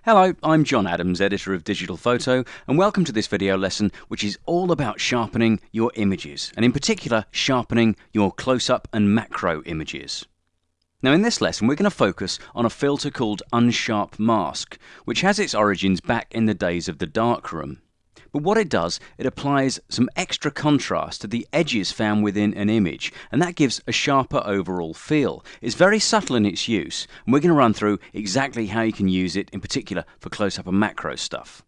Hello, I'm John Adams, editor of Digital Photo, and welcome to this video lesson which is all about sharpening your images, and in particular sharpening your close-up and macro images. Now in this lesson we're going to focus on a filter called Unsharp Mask, which has its origins back in the days of the darkroom. But what it does, it applies some extra contrast to the edges found within an image, and that gives a sharper overall feel. It's very subtle in its use, and we're going to run through exactly how you can use it, in particular for close-up and macro stuff.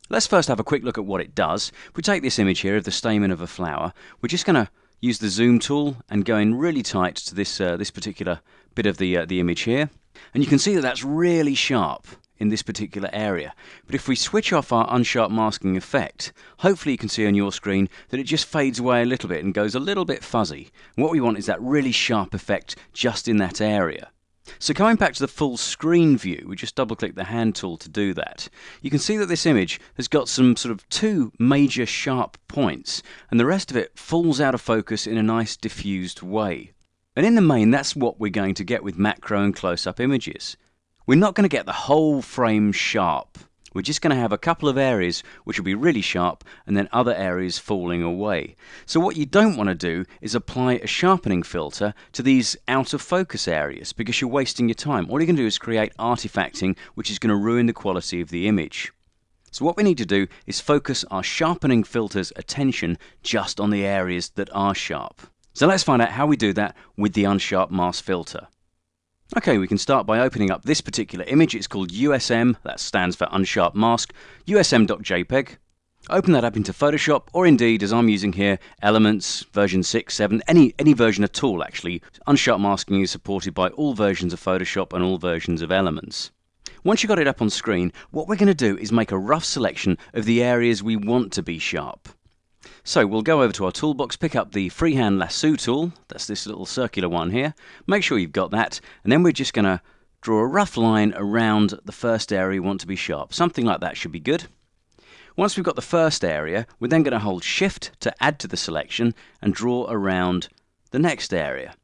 Let's first have a quick look at what it does. If we take this image here of the stamen of a flower, we're just going to use the zoom tool and go in really tight to this particular bit of the image here, and you can see that that's really sharp in this particular area. But if we switch off our unsharp masking effect, hopefully you can see on your screen that it just fades away a little bit and goes a little bit fuzzy. And what we want is that really sharp effect just in that area. So coming back to the full screen view, we just double click the hand tool to do that. You can see that this image has got some sort of two major sharp points, and the rest of it falls out of focus in a nice diffused way. And in the main, that's what we're going to get with macro and close-up images. We're not going to get the whole frame sharp. We're just going to have a couple of areas which will be really sharp and then other areas falling away. So what you don't want to do is apply a sharpening filter to these out of focus areas because you're wasting your time. All you're going to do is create artifacting which is going to ruin the quality of the image. So what we need to do is focus our sharpening filter's attention just on the areas that are sharp. So let's find out how we do that with the Unsharp Mask filter. Okay, we can start by opening up this particular image. It's called USM, that stands for Unsharp Mask, usm.jpg. Open that up into Photoshop, or indeed, as I'm using here, Elements, version 6, 7, any version at all actually. Unsharp masking is supported by all versions of Photoshop and all versions of Elements. Once you've got it up on screen, what we're going to do is make a rough selection of the areas we want to be sharp. So we'll go over to our toolbox, pick up the freehand lasso tool, that's this little circular one here, make sure you've got that, and then we're just going to draw a rough line around the first area we want to be sharp. Something like that should be good. Once we've got the first area, we're then going to hold Shift to add to the selection and draw around the next area.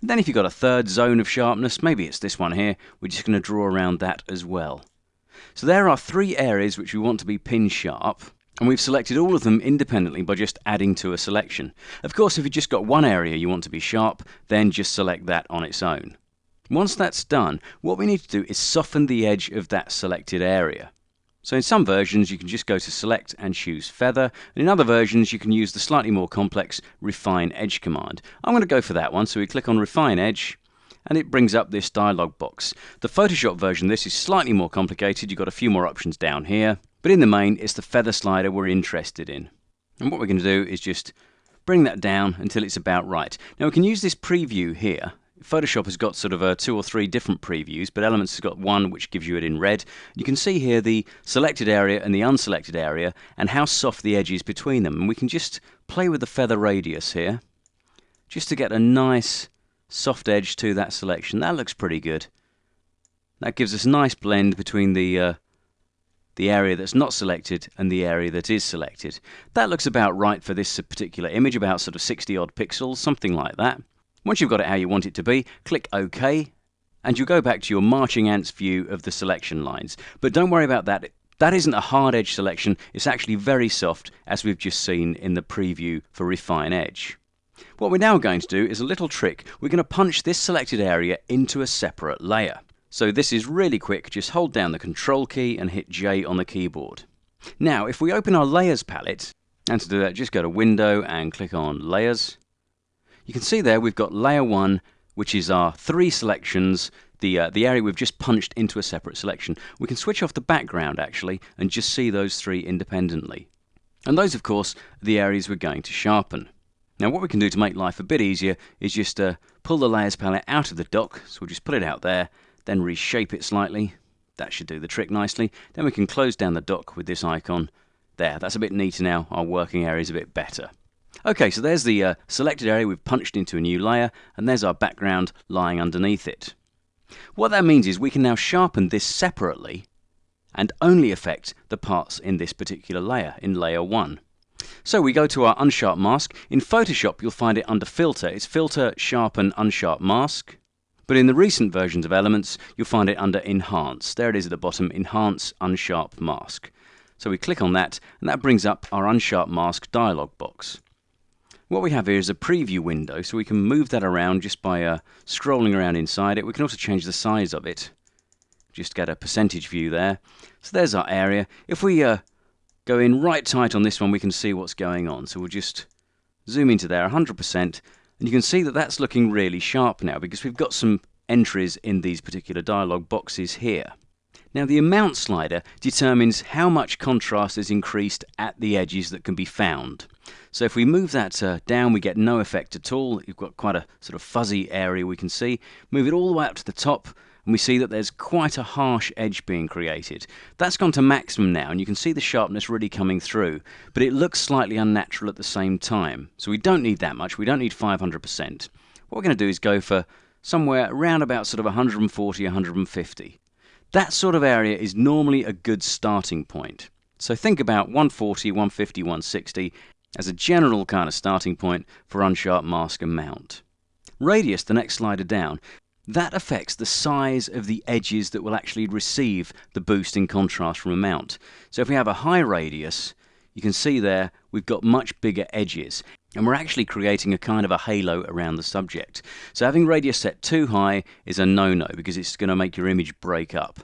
And then if you've got a third zone of sharpness, maybe it's this one here, we're just going to draw around that as well. So there are three areas which we want to be pin sharp. And we've selected all of them independently by just adding to a selection. Of course, if you've just got one area you want to be sharp, then just select that on its own. Once that's done, what we need to do is soften the edge of that selected area. So in some versions you can just go to Select and choose Feather, and in other versions you can use the slightly more complex Refine Edge command. I'm going to go for that one, so we click on Refine Edge, and it brings up this dialog box. The Photoshop version of this is slightly more complicated. You've got a few more options down here. But in the main, it's the feather slider we're interested in. And what we're going to do is just bring that down until it's about right. Now we can use this preview here. Photoshop has got sort of 2 or 3 different previews, but Elements has got one which gives you it in red. You can see here the selected area and the unselected area and how soft the edge is between them. And we can just play with the feather radius here just to get a nice soft edge to that selection. That looks pretty good. That gives us a nice blend between the area that's not selected and the area that is selected. That looks about right for this particular image, about sort of 60 odd pixels, something like that. Once you've got it how you want it to be, click OK, and you'll go back to your marching ants view of the selection lines. But don't worry about that. That isn't a hard edge selection, it's actually very soft, as we've just seen in the preview for Refine Edge. What we're now going to do is a little trick. We're going to punch this selected area into a separate layer. So this is really quick, just hold down the Control key and hit J on the keyboard. Now if we open our Layers palette, and to do that just go to Window and click on Layers, you can see there we've got Layer 1, which is our 3 selections, the area we've just punched into a separate selection. We can switch off the background actually and just see those 3 independently. And those of course are the areas we're going to sharpen. Now what we can do to make life a bit easier is just pull the Layers palette out of the dock, so we'll just put it out there, then reshape it slightly. That should do the trick nicely. Then we can close down the dock with this icon. There, that's a bit neater now. Our working area is a bit better. Okay, so there's the selected area we've punched into a new layer, and there's our background lying underneath it. What that means is we can now sharpen this separately and only affect the parts in this particular layer, in layer 1. So we go to our Unsharp Mask. In Photoshop you'll find it under Filter. It's Filter, Sharpen, Unsharp Mask. But in the recent versions of Elements, you'll find it under Enhance. There it is at the bottom, Enhance Unsharp Mask. So we click on that, and that brings up our Unsharp Mask dialog box. What we have here is a preview window, so we can move that around just by scrolling around inside it. We can also change the size of it. Just get a percentage view there. So there's our area. If we go in right tight on this one, we can see what's going on. So we'll just zoom into there 100%, and you can see that that's looking really sharp now because we've got some entries in these particular dialog boxes here. Now the amount slider determines how much contrast is increased at the edges that can be found. So if we move that down, we get no effect at all. You've got quite a sort of fuzzy area we can see. Move it all the way up to the top, and we see that there's quite a harsh edge being created. That's gone to maximum now, and you can see the sharpness really coming through, but it looks slightly unnatural at the same time. So we don't need that much. We don't need 500%. What we're going to do is go for somewhere around about sort of 140, 150. That sort of area is normally a good starting point. So think about 140, 150, 160 as a general kind of starting point for unsharp mask and mount. Radius, the next slider down, that affects the size of the edges that will actually receive the boost in contrast from a mount. So if we have a high radius, you can see there we've got much bigger edges, and we're actually creating a kind of a halo around the subject. So having radius set too high is a no-no because it's going to make your image break up.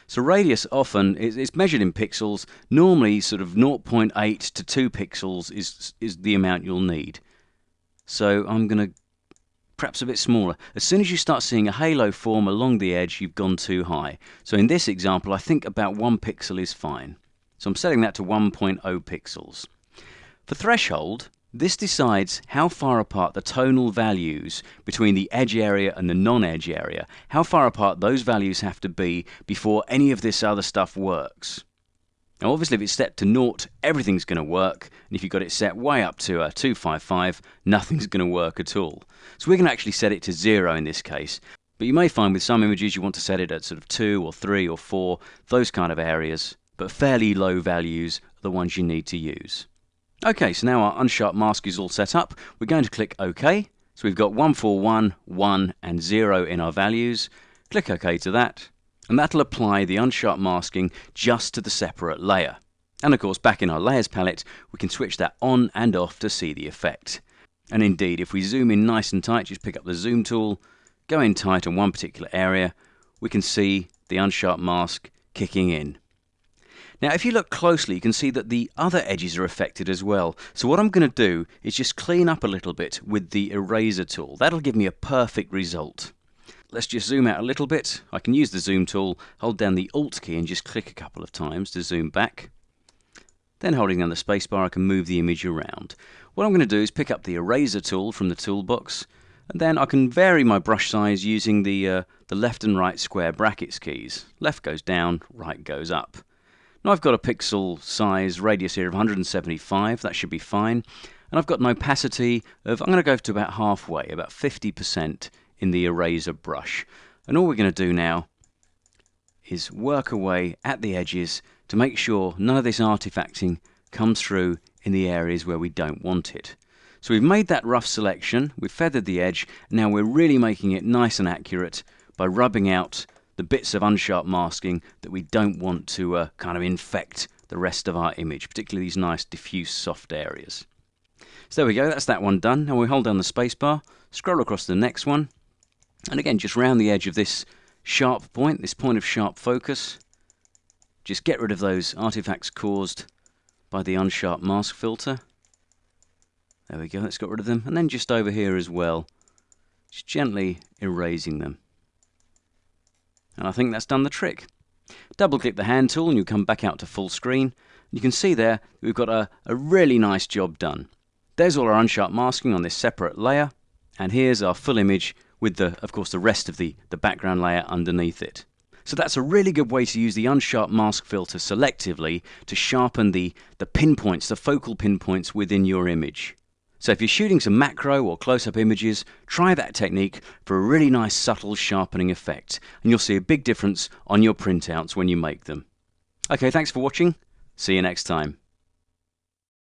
So radius often is measured in pixels. Normally sort of 0.8 to 2 pixels is the amount you'll need. So I'm going to perhaps a bit smaller. As soon as you start seeing a halo form along the edge, you've gone too high. So in this example, I think about 1 pixel is fine. So I'm setting that to 1.0 pixels. For threshold, this decides how far apart the tonal values between the edge area and the non-edge area, how far apart those values have to be before any of this other stuff works. Now obviously if it's set to 0, everything's going to work, and if you've got it set way up to 255, nothing's going to work at all. So we're going to actually set it to 0 in this case, but you may find with some images you want to set it at sort of 2 or 3 or 4, those kind of areas, but fairly low values are the ones you need to use. Okay, so now our unsharp mask is all set up. We're going to click OK. So we've got 141, 1 and 0 in our values. Click OK to that, and that'll apply the unsharp masking just to the separate layer. And of course, back in our layers palette, we can switch that on and off to see the effect. And indeed, if we zoom in nice and tight, just pick up the zoom tool, go in tight on one particular area, we can see the unsharp mask kicking in. Now if you look closely, you can see that the other edges are affected as well. So what I'm going to do is just clean up a little bit with the eraser tool. That'll give me a perfect result. Let's just zoom out a little bit. I can use the zoom tool, hold down the Alt key and just click a couple of times to zoom back. Then holding down the spacebar, I can move the image around. What I'm going to do is pick up the eraser tool from the toolbox, and then I can vary my brush size using the left and right square brackets keys. Left goes down, right goes up. Now I've got a pixel size radius here of 175, that should be fine. And I've got an opacity of, I'm going to go to about halfway, about 50% in the eraser brush. And all we're going to do now is work away at the edges to make sure none of this artifacting comes through in the areas where we don't want it. So we've made that rough selection, we've feathered the edge, now we're really making it nice and accurate by rubbing out the bits of unsharp masking that we don't want to kind of infect the rest of our image, particularly these nice diffuse soft areas. So there we go, that's that one done. Now we hold down the spacebar, scroll across to the next one, and again just round the edge of this sharp point, this point of sharp focus. Just get rid of those artifacts caused by the unsharp mask filter. There we go, let's get rid of them. And then just over here as well, just gently erasing them. And I think that's done the trick. Double click the hand tool and you'll come back out to full screen. You can see there we've got a really nice job done. There's all our unsharp masking on this separate layer, and here's our full image with of course the rest of the background layer underneath it. So that's a really good way to use the unsharp mask filter selectively to sharpen the pinpoints, the focal pinpoints within your image. So if you're shooting some macro or close-up images, try that technique for a really nice subtle sharpening effect, and you'll see a big difference on your printouts when you make them. Okay, thanks for watching. See you next time.